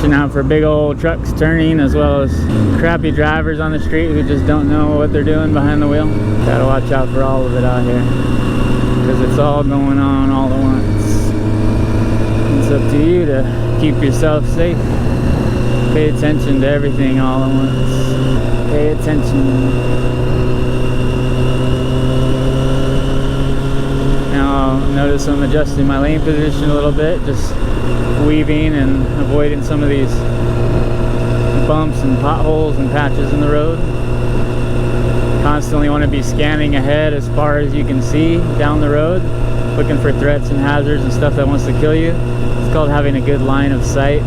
watching out for big old trucks turning, as well as crappy drivers on the street who just don't know what they're doing behind the wheel. Gotta watch out for all of it out here, because it's all going on all at once. It's up to you to keep yourself safe. Pay attention to everything all at once. Pay attention. Now notice I'm adjusting my lane position a little bit, just weaving and avoiding some of these bumps and potholes and patches in the road. Constantly want to be scanning ahead as far as you can see down the road, looking for threats and hazards and stuff that wants to kill you. It's called having a good line of sight.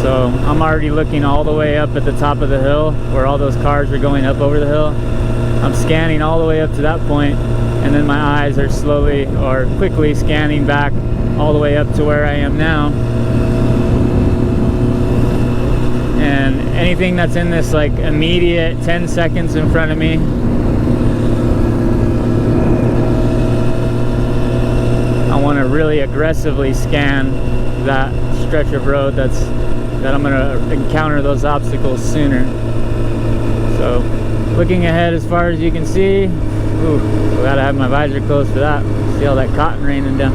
So I'm already looking all the way up at the top of the hill where all those cars are going up over the hill. I'm scanning all the way up to that point, and then my eyes are slowly or quickly scanning back all the way up to where I am now. And anything that's in this like immediate 10 seconds in front of me, I want to really aggressively scan that stretch of road that I'm going to encounter those obstacles sooner. So looking ahead as far as you can see. Ooh, I gotta have my visor closed for that. See all that cotton raining down.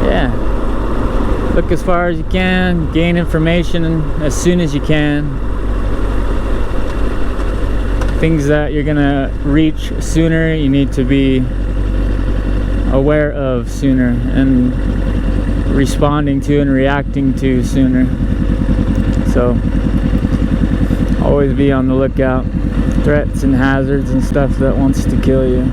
Yeah, look as far as you can, gain information as soon as you can. Things that you're gonna reach sooner, you need to be aware of sooner and responding to and reacting to sooner. So always be on the lookout. Threats and hazards and stuff that wants to kill you.